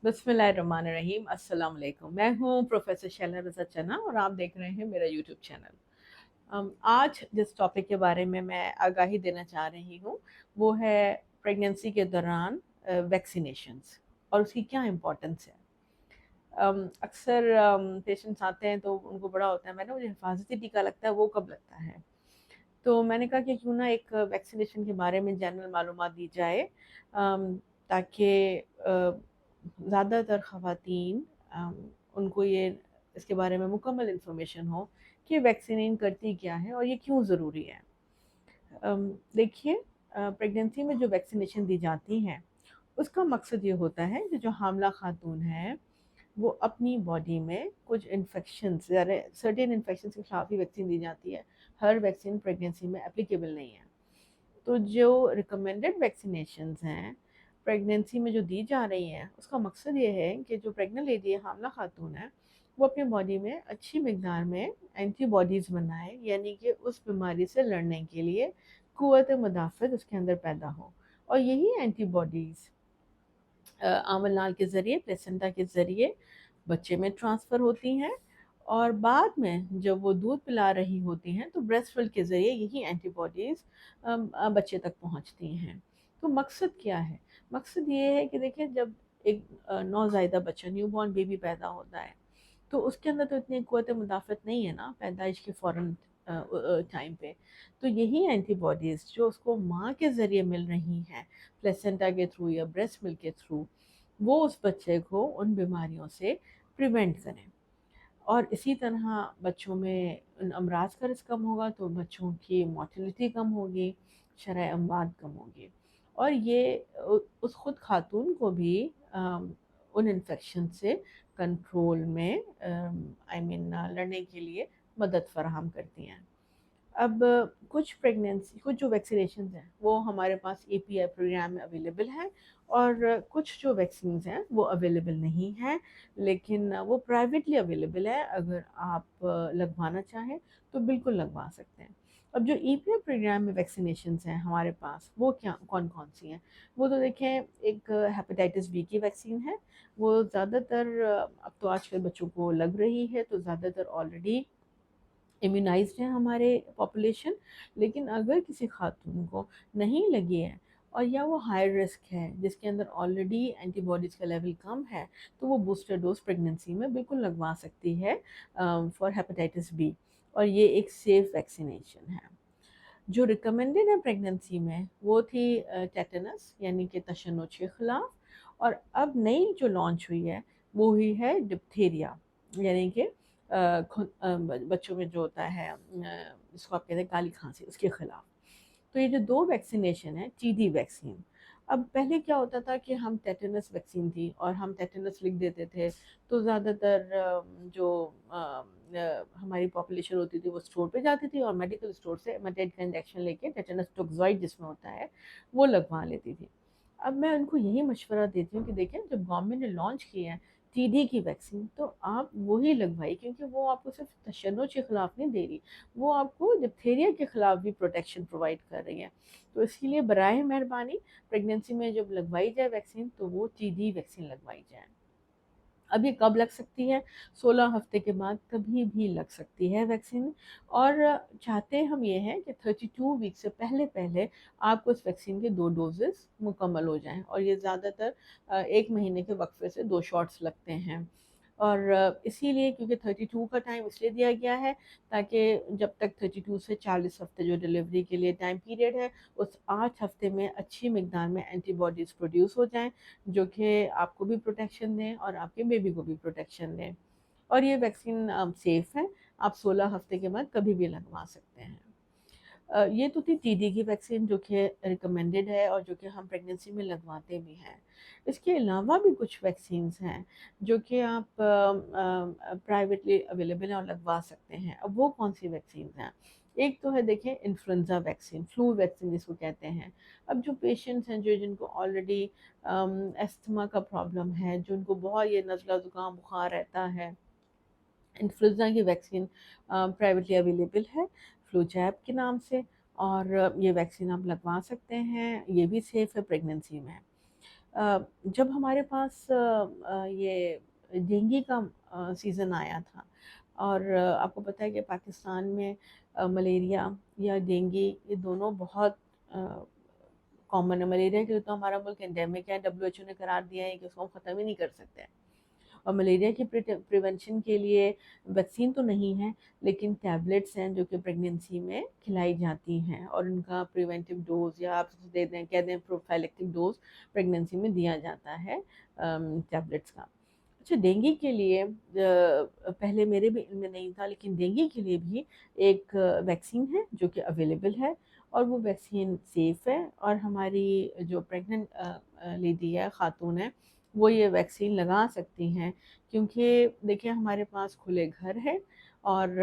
बिस्मिल्लाहिर्रहमानिर्रहीम। अस्सलाम वालेकुम। मैं हूँ प्रोफेसर शैला रज़ा चन्ना और आप देख रहे हैं मेरा यूट्यूब चैनल। आज जिस टॉपिक के बारे में मैं आगाही देना चाह रही हूँ वो है प्रेगनेंसी के दौरान वैक्सीनेशंस और उसकी क्या इम्पोर्टेंस है। अक्सर पेशेंट्स आते हैं तो उनको बड़ा होता है, मैंने मुझे हिफाजती टीका लगता है, वो कब लगता है। तो मैंने कहा कि क्यों ना एक वैक्सीनेशन के बारे में जनरल मालूमात दी जाए, ताकि ज़्यादातर ख़वातीन उनको ये इसके बारे में मुकम्मल इन्फॉर्मेशन हो कि वैक्सीन करती क्या है और ये क्यों ज़रूरी है। देखिए, प्रेगनेंसी में जो वैक्सीनेशन दी जाती हैं उसका मकसद ये होता है कि जो हामला खातून है वो अपनी बॉडी में कुछ इन्फेक्शंस, सर्टेन इन्फेक्शंस के खिलाफ ही वैक्सीन दी जाती है। हर वैक्सीन प्रेगनेंसी में एप्लीकेबल नहीं है। तो जो रिकमेंडेड वैक्सीनेशंस हैं प्रेगनेंसी में जो दी जा रही हैं उसका मकसद ये है कि जो प्रेग्नेंट लेडी है, हामला खातून है, वो अपनी बॉडी में अच्छी मकदार में एंटीबॉडीज़ बनाए, यानी कि उस बीमारी से लड़ने के लिए क़ुव्वत मुदाफ़त उसके अंदर पैदा हो। और यही एंटीबॉडीज़ आमल नाल के ज़रिए, प्लेसेंटा के ज़रिए बच्चे में ट्रांसफ़र होती हैं और बाद में जब वो दूध पिला रही होती हैं तो ब्रेस्ट फिल्ड के ज़रिए यही एंटीबॉडीज़ बच्चे तक पहुंचती हैं। तो मकसद क्या है? मकसद ये है कि देखिए, जब एक नौज़ायदा बच्चा, न्यूबॉर्न बेबी पैदा होता है तो उसके अंदर तो इतनी क़ुव्वत मुदाफ़त नहीं है ना पैदाइश के फ़ौरन टाइम पे। तो यही एंटीबॉडीज़ जो उसको माँ के ज़रिए मिल रही हैं, प्लेसेंटा के थ्रू या ब्रेस्ट मिल्क के थ्रू, वो उस बच्चे को उन बीमारियों से प्रिवेंट करें। और इसी तरह बच्चों में उन अमराज का रिस्क कम होगा तो बच्चों की मोर्टेलिटी कम होगी, शरह अमवात कम होगी। और ये उस खुद खातून को भी उन इन्फेक्शन से कंट्रोल में लड़ने के लिए मदद फराहम करती हैं। अब कुछ जो वैक्सीनेशन हैं वो हमारे पास एपीआई प्रोग्राम में अवेलेबल हैं और कुछ जो वैक्सीन्स हैं वो अवेलेबल नहीं हैं, लेकिन वो प्राइवेटली अवेलेबल है। अगर आप लगवाना चाहें तो बिल्कुल लगवा सकते हैं। अब जो ईपीआई प्रोग्राम में वैक्सीनेशंस हैं हमारे पास वो क्या कौन कौन सी हैं, वो तो देखें, एक हेपेटाइटिस बी की वैक्सीन है। वो ज़्यादातर अब तो आजकल बच्चों को लग रही है, तो ज़्यादातर ऑलरेडी इम्यूनाइज्ड है हमारे पॉपुलेशन। लेकिन अगर किसी खातून को नहीं लगी है और या वो हाई रिस्क है जिसके अंदर ऑलरेडी एंटीबॉडीज़ का लेवल कम है, तो वो बूस्टर डोज प्रेगनेंसी में बिल्कुल लगवा सकती है फॉर हेपेटाइटिस बी। और ये एक सेफ वैक्सीनेशन है। जो रिकमेंडेड है प्रेगनेंसी में वो थी टेटनस, यानी कि तशन्नुज के ख़िलाफ़। और अब नई जो लॉन्च हुई है वो हुई है डिप्थीरिया, यानी कि बच्चों में जो होता है जिसको आप कहते हैं काली खांसी, उसके ख़िलाफ़। तो ये जो 2 वैक्सीनेशन है, टीडी वैक्सीन। अब पहले क्या होता था कि हम टेटेनस वैक्सीन थी और हम टेटेनस लिख देते थे, तो ज़्यादातर जो हमारी पॉपुलेशन होती थी वो स्टोर पे जाती थी और मेडिकल स्टोर से मेटेड का इंजेक्शन लेके, टेटेनस टोक्सॉइड जिसमें होता है, वो लगवा लेती थी। अब मैं उनको यही मशवरा देती हूँ कि देखें, जब गवर्नमेंट ने लॉन्च की है टीडी की वैक्सीन तो आप वही लगवाइए, क्योंकि वो आपको सिर्फ तशन्नुज के ख़िलाफ़ नहीं दे रही, वो आपको डिप्थीरिया के ख़िलाफ़ भी प्रोटेक्शन प्रोवाइड कर रही है। तो इसीलिए बराए मेहरबानी प्रेगनेंसी में जब लगवाई जाए वैक्सीन तो वो टीडी वैक्सीन लगवाई जाए। अब ये कब लग सकती है? 16 हफ्ते के बाद कभी भी लग सकती है वैक्सीन। और चाहते हम ये हैं कि 32 वीक से पहले पहले आपको इस वैक्सीन के 2 डोजेस मुकम्मल हो जाएं, और ये ज़्यादातर 1 महीने के वक्फे से 2 शॉट्स लगते हैं। और इसीलिए, क्योंकि 32 का टाइम इसलिए दिया गया है ताकि जब तक 32 से 40 हफ्ते जो डिलीवरी के लिए टाइम पीरियड है, उस 8 हफ्ते में अच्छी मकदार में एंटीबॉडीज़ प्रोड्यूस हो जाएं, जो कि आपको भी प्रोटेक्शन दें और आपके बेबी को भी प्रोटेक्शन दें। और ये वैक्सीन सेफ़ है, आप 16 हफ्ते के बाद कभी भी लगवा सकते हैं। ये तो थी टीडी की वैक्सीन जो कि रिकमेंडेड है और जो कि हम प्रेगनेंसी में लगवाते भी हैं। इसके अलावा भी कुछ वैक्सीन्स हैं जो कि आप प्राइवेटली अवेलेबल हैं और लगवा सकते हैं। अब वो कौन सी वैक्सीन्स हैं? एक तो है, देखें, इन्फ्लुएंज़ा वैक्सीन, फ्लू वैक्सीन जिसको कहते हैं। अब जो पेशेंट्स हैं जिनको ऑलरेडी अस्थमा का प्रॉब्लम है, जिनको बहुत ये नज़ला ज़ुकाम बुखार रहता है, इन्फ्लुएंज़ा की वैक्सीन प्राइवेटली अवेलेबल है फ्लूजैब के नाम से, और ये वैक्सीन आप लगवा सकते हैं। ये भी सेफ़ है प्रेगनेंसी में। जब हमारे पास ये डेंगू का सीज़न आया था, और आपको पता है कि पाकिस्तान में मलेरिया या डेंगू ये दोनों बहुत कॉमन है। मलेरिया के लिए तो हमारा मुल्क एंडेमिक है, डब्ल्यूएचओ ने करार दिया है कि उसको हम ख़त्म ही नहीं कर सकते। और मलेरिया की प्रिवेंशन के लिए वैक्सीन तो नहीं है, लेकिन टैबलेट्स हैं जो कि प्रेगनेंसी में खिलाई जाती हैं, और उनका प्रिवेंटिव डोज या आप दे दें, कह दें प्रोफाइलेक्टिक डोज प्रेगनेंसी में दिया जाता है टैबलेट्स का। अच्छा, डेंगू के लिए पहले मेरे भी इल्म में नहीं था, लेकिन डेंगू के लिए भी एक वैक्सीन है जो कि अवेलेबल है, और वो वैक्सीन सेफ़ है, और हमारी जो प्रेग्नेंट लेडी है, खातून है, वो ये वैक्सीन लगा सकती हैं। क्योंकि देखिए हमारे पास खुले घर है, और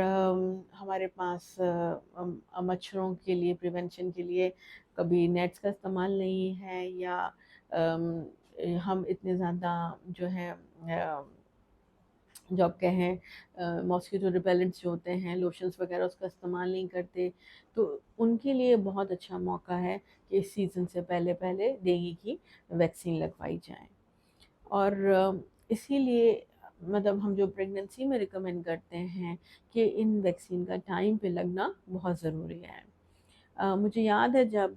हमारे पास मच्छरों के लिए प्रिवेंशन के लिए कभी नेट्स का इस्तेमाल नहीं है, या हम इतने ज़्यादा जो है जो आप कहें मॉस्किटो रिपेलेंट्स जो होते हैं, लोशंस वगैरह, उसका इस्तेमाल नहीं करते। तो उनके लिए बहुत अच्छा मौका है कि इस सीज़न से पहले पहले डेंगू की वैक्सीन लगवाई जाए। और इसीलिए मतलब हम जो प्रेगनेंसी में रिकमेंड करते हैं कि इन वैक्सीन का टाइम पे लगना बहुत ज़रूरी है। मुझे याद है जब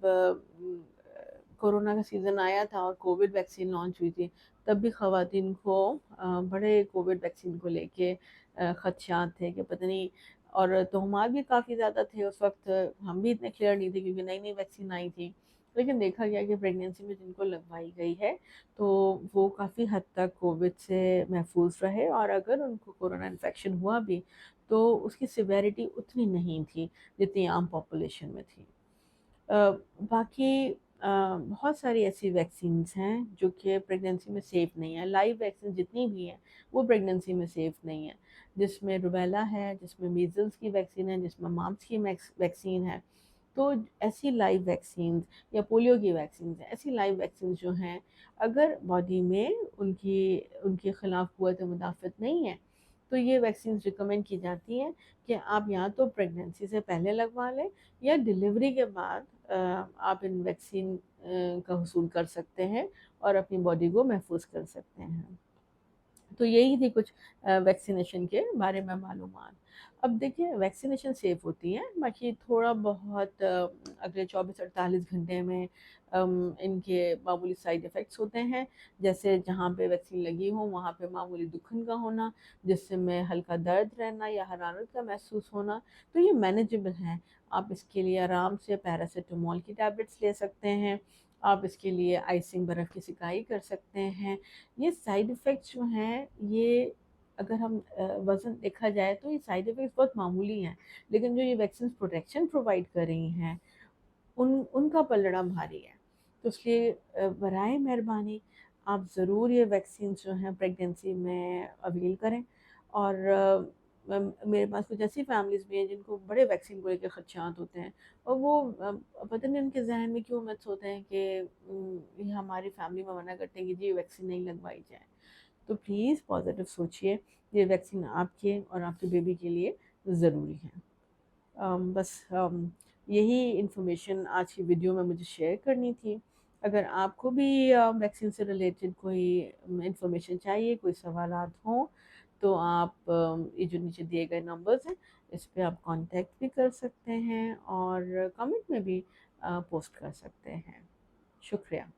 कोरोना का सीज़न आया था और कोविड वैक्सीन लॉन्च हुई थी, तब भी ख़वातीन को बड़े कोविड वैक्सीन को लेके खदशात थे कि पता नहीं, और तोहमात भी काफ़ी ज़्यादा थे उस वक्त। हम भी इतने क्लियर नहीं थे क्योंकि नई नई वैक्सीन आई थी। लेकिन देखा गया कि प्रेगनेंसी में जिनको लगवाई गई है तो वो काफ़ी हद तक कोविड से महफूज रहे, और अगर उनको कोरोना इन्फेक्शन हुआ भी तो उसकी सिवेरिटी उतनी नहीं थी जितनी आम पॉपुलेशन में थी। बाकी बहुत सारी ऐसी वैक्सीन्स हैं जो कि प्रेगनेंसी में सेफ़ नहीं है। लाइव वैक्सीन जितनी भी हैं वो प्रेगनेंसी में सेफ़ नहीं है, जिसमें रुबेला है, जिसमें मीज़ल्स की वैक्सीन है, जिसमें माम्स की वैक्सीन है। तो ऐसी लाइव वैक्सीन्स या पोलियो की वैक्सीन्स हैं, ऐसी लाइव वैक्सीन्स जो हैं, अगर बॉडी में उनकी उनके ख़िलाफ़ क़ुव्वत मुदाफ़त नहीं है, तो ये वैक्सीन्स रिकमेंड की जाती हैं कि आप या तो प्रेगनेंसी से पहले लगवा लें, या डिलीवरी के बाद आप इन वैक्सीन का हुसूल कर सकते हैं और अपनी बॉडी को महफूज कर सकते हैं। तो यही थी कुछ वैक्सीनेशन के बारे में मालूमात। अब देखिए वैक्सीनेशन सेफ़ होती है, बाकी थोड़ा बहुत अगले 24-48 घंटे में इनके मामूली साइड इफ़ेक्ट्स होते हैं। जैसे जहाँ पे वैक्सीन लगी हो वहाँ पे मामूली दुखन का होना, जिसमें हल्का दर्द रहना या हरारत का महसूस होना, तो ये मैनेजेबल है। आप इसके लिए आराम से पैरासिटामोल की टैबलेट्स ले सकते हैं। आप इसके लिए आइसिंग बर्फ़ की सिकाई कर सकते हैं। ये साइड इफ़ेक्ट्स जो हैं, ये अगर हम वज़न देखा जाए तो ये साइड इफ़ेक्ट्स बहुत मामूली हैं, लेकिन जो ये वैक्सीन प्रोटेक्शन प्रोवाइड कर रही हैं उनका पलड़ा भारी है। तो इसलिए बराए मेहरबानी आप ज़रूर ये वैक्सीन जो हैं प्रेगनेंसी में अवेल करें। और मेरे पास कुछ ऐसी फैमिलीज़ भी हैं जिनको बड़े वैक्सीन को लेकर खदशात होते हैं, और वो पता नहीं उनके जहन में क्यों मिथ्स होते हैं कि ये हमारी फैमिली में मना करते हैं कि जी ये वैक्सीन नहीं लगवाई जाए। तो प्लीज़ पॉजिटिव सोचिए, ये वैक्सीन आपके और आपके बेबी के लिए ज़रूरी है। बस यही इन्फॉर्मेशन आज की वीडियो में मुझे शेयर करनी थी। अगर आपको भी वैक्सीन से रिलेटेड कोई इन्फॉर्मेशन चाहिए, कोई सवालात हों, तो आप ये जो नीचे दिए गए नंबर्स हैं इस पे आप कांटेक्ट भी कर सकते हैं, और कमेंट में भी पोस्ट कर सकते हैं। शुक्रिया।